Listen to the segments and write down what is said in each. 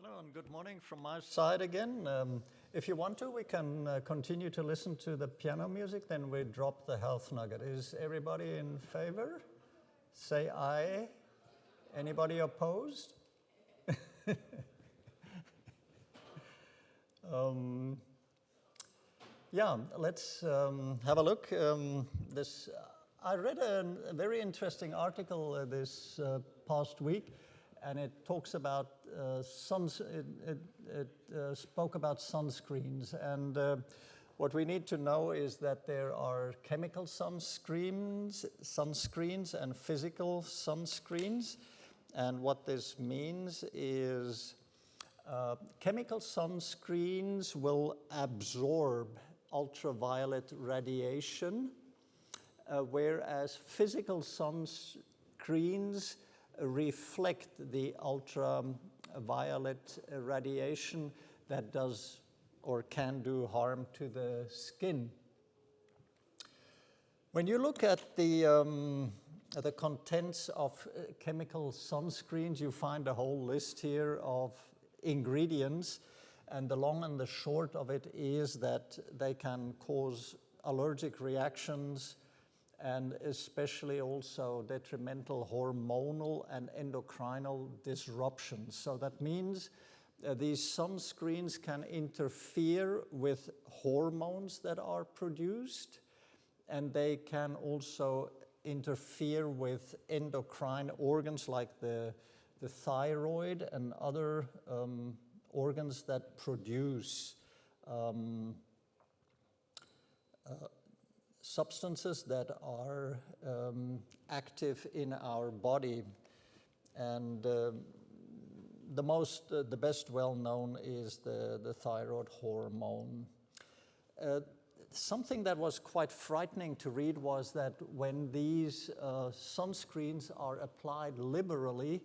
Hello and good morning from my side again. If you want to, we can continue to listen to the piano music, then we drop the health nugget. Is everybody in favor? Say aye. Anybody opposed? Yeah, let's have a look. I read a very interesting article this past week, and it talks about spoke about sunscreens. And what we need to know is that there are chemical sunscreens and physical sunscreens. And what this means is chemical sunscreens will absorb ultraviolet radiation, whereas physical sunscreens reflect the ultraviolet radiation that does or can do harm to the skin. When you look at the contents of chemical sunscreens, you find a whole list here of ingredients, and the long and the short of it is that they can cause allergic reactions and especially also detrimental hormonal and endocrinal disruptions. So that means these sunscreens can interfere with hormones that are produced, and they can also interfere with endocrine organs like the thyroid and other organs that produce substances that are active in our body. And the best well-known is the thyroid hormone. Something that was quite frightening to read was that when these sunscreens are applied liberally,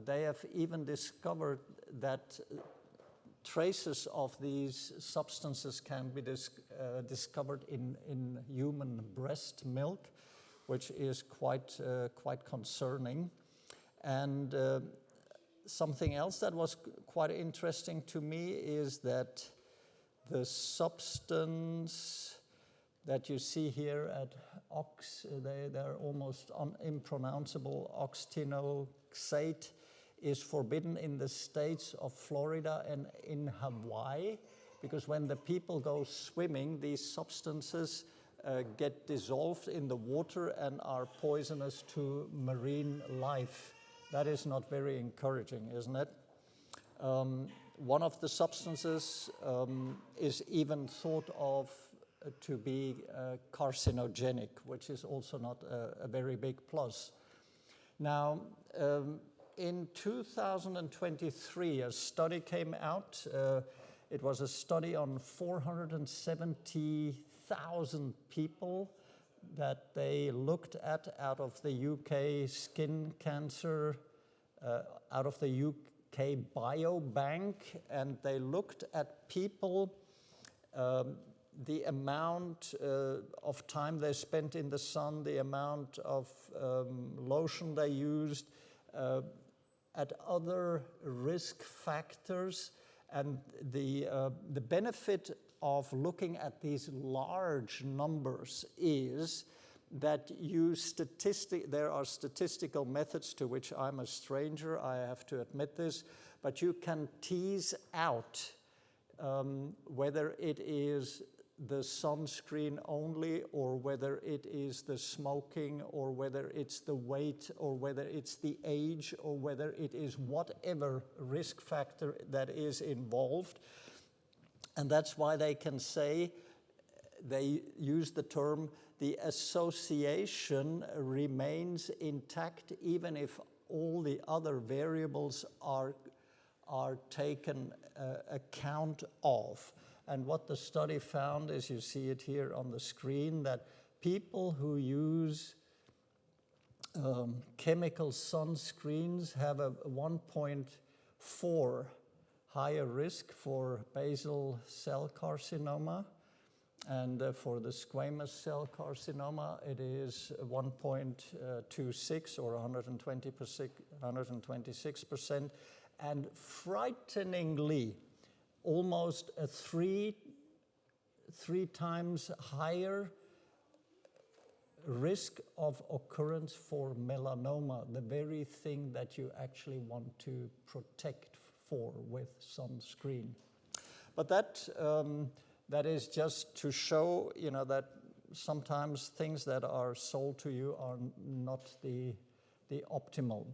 they have even discovered that traces of these substances can be discovered in human breast milk, which is quite concerning. And something else that was quite interesting to me is that the substance that you see here at they're almost impronounceable, oxytinoxate, is forbidden in the states of Florida and in Hawaii, because when the people go swimming, these substances get dissolved in the water and are poisonous to marine life. That is not very encouraging, isn't it? One of the substances is even thought of to be carcinogenic, which is also not a very big plus. Now, in 2023, a study came out. It was a study on 470,000 people that they looked at out of the UK skin cancer, out of the UK Biobank, and they looked at people, the amount of time they spent in the sun, the amount of lotion they used, at other risk factors, and the benefit of looking at these large numbers is that there are statistical methods to which I'm a stranger, I have to admit this, but you can tease out whether it is the sunscreen only, or whether it is the smoking, or whether it's the weight, or whether it's the age, or whether it is whatever risk factor that is involved. And that's why they can say, they use the term, the association remains intact even if all the other variables are taken account of. And what the study found, as you see it here on the screen, that people who use chemical sunscreens have a 1.4 higher risk for basal cell carcinoma, And for the squamous cell carcinoma, it is 1.26 or 126%, and frighteningly, almost a three times higher risk of occurrence for melanoma, the very thing that you actually want to protect for with sunscreen. But that is just to show, that sometimes things that are sold to you are not the optimal.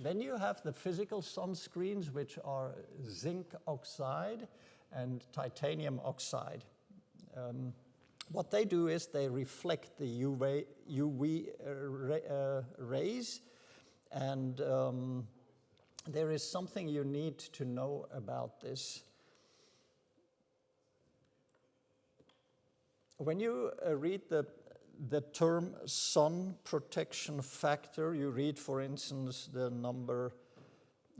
Then you have the physical sunscreens, which are zinc oxide and titanium oxide. What they do is they reflect the UV rays, and there is something you need to know about this. When you read the term sun protection factor, you read, for instance, the number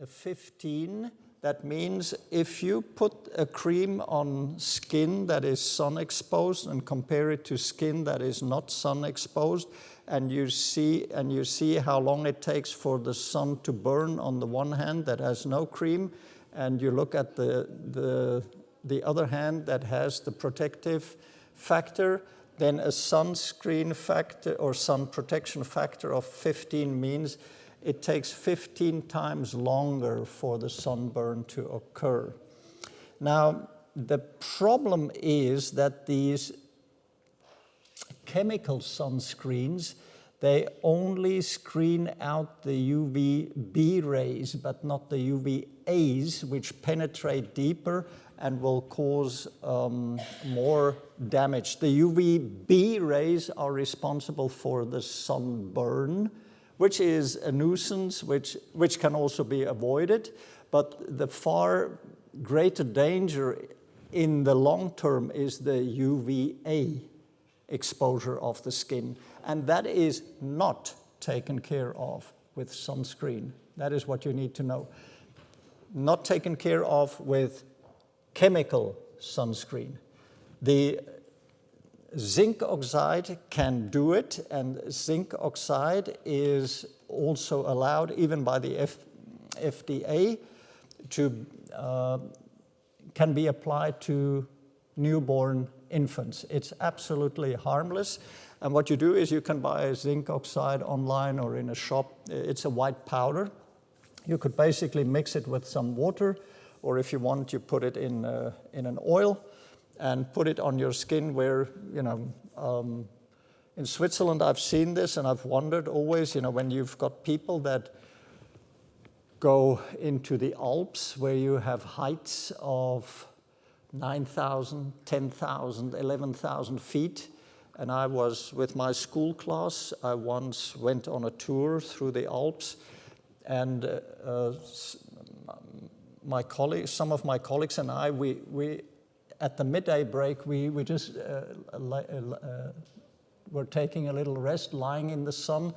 15. That means if you put a cream on skin that is sun exposed and compare it to skin that is not sun exposed, and you see how long it takes for the sun to burn on the one hand that has no cream, and you look at the other hand that has the protective factor, then a sunscreen factor or sun protection factor of 15 means it takes 15 times longer for the sunburn to occur. Now, the problem is that these chemical sunscreens, they only screen out the UVB rays, but not the UVAs, which penetrate deeper and will cause more damage. The UVB rays are responsible for the sunburn, which is a nuisance, which can also be avoided. But the far greater danger in the long term is the UVA exposure of the skin. And that is not taken care of with sunscreen. That is what you need to know. Not taken care of with chemical sunscreen. The zinc oxide can do it, and zinc oxide is also allowed, even by the FDA, can be applied to newborn infants. It's absolutely harmless. And what you do is you can buy zinc oxide online or in a shop. It's a white powder. You could basically mix it with some water, or if you want, you put it in an oil and put it on your skin where, in Switzerland I've seen this and I've wondered always, when you've got people that go into the Alps where you have heights of 9,000, 10,000, 11,000 feet. And I was with my school class, I once went on a tour through the Alps, and some of my colleagues and I, we at the midday break, we just were taking a little rest, lying in the sun,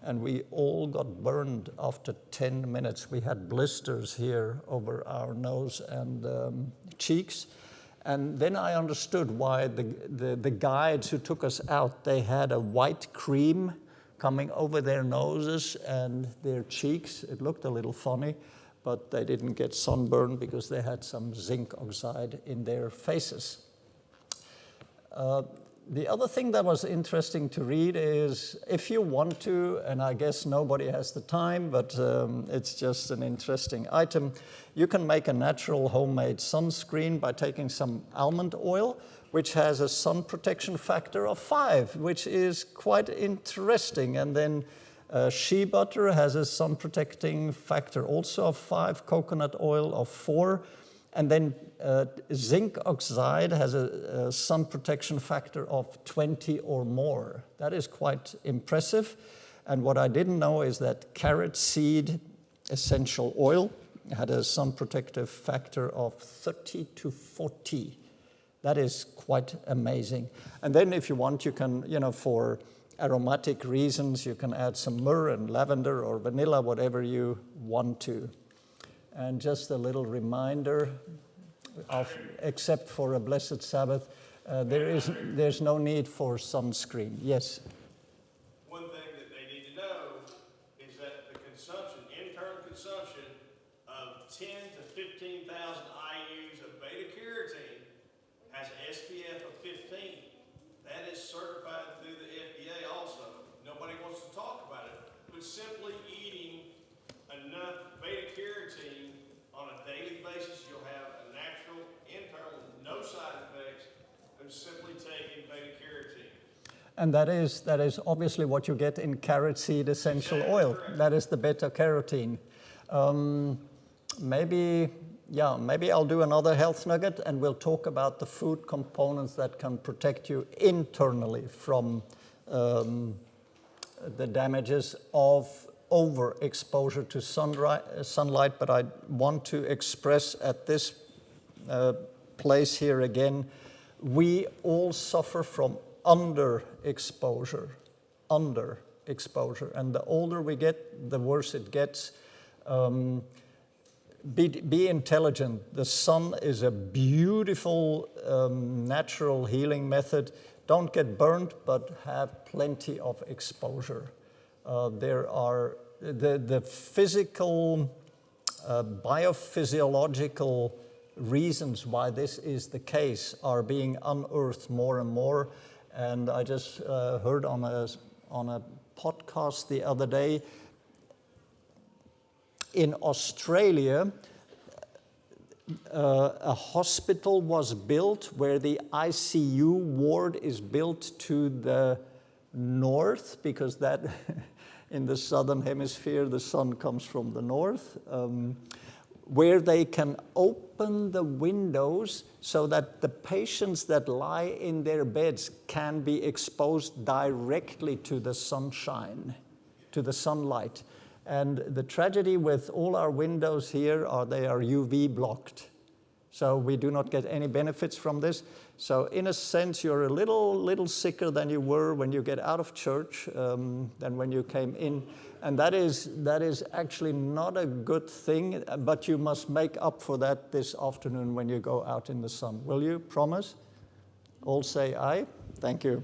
and we all got burned after 10 minutes. We had blisters here over our nose and cheeks. And then I understood why the guides who took us out, they had a white cream coming over their noses and their cheeks. It looked a little funny, but they didn't get sunburned because they had some zinc oxide in their faces. The other thing that was interesting to read is, if you want to, and I guess nobody has the time, but it's just an interesting item, you can make a natural homemade sunscreen by taking some almond oil, which has a sun protection factor of 5, which is quite interesting. And then shea butter has a sun protecting factor also of 5, coconut oil of 4, and then zinc oxide has a sun protection factor of 20 or more. That is quite impressive. And what I didn't know is that carrot seed essential oil had a sun protective factor of 30 to 40. That is quite amazing. And then if you want, you can, for aromatic reasons, you can add some myrrh and lavender or vanilla, whatever you want to. And just a little reminder, except for a blessed Sabbath, there's no need for sunscreen. Yes? One thing that they need to know is that the consumption, internal consumption of 10 to 15,000 IUs of beta-carotene has an SPF of 15. That is certified through the FDA also. Nobody wants to talk about it, but simply eating enough beta-carotene on a daily basis, you'll have a natural, internal, no side effects of simply taking beta-carotene. And that is obviously what you get in carrot seed essential oil. Correct. That is the beta-carotene. Maybe I'll do another health nugget and we'll talk about the food components that can protect you internally from the damages of overexposure to sunlight. But I want to express at this place here again, we all suffer from underexposure, and the older we get, the worse it gets. Be intelligent. The sun is a beautiful natural healing method. Don't get burned, but have plenty of exposure. There are the physical, biophysiological reasons why this is the case are being unearthed more and more. And I just heard on a podcast the other day, in Australia, a hospital was built where the ICU ward is built to the north, because that in the southern hemisphere the sun comes from the north, where they can open the windows so that the patients that lie in their beds can be exposed directly to the sunshine, to the sunlight. And the tragedy with all our windows here are they are UV blocked. So we do not get any benefits from this. So in a sense, you're a little sicker than you were when you get out of church than when you came in. And that is actually not a good thing, but you must make up for that this afternoon when you go out in the sun. Will you promise? All say aye. Thank you.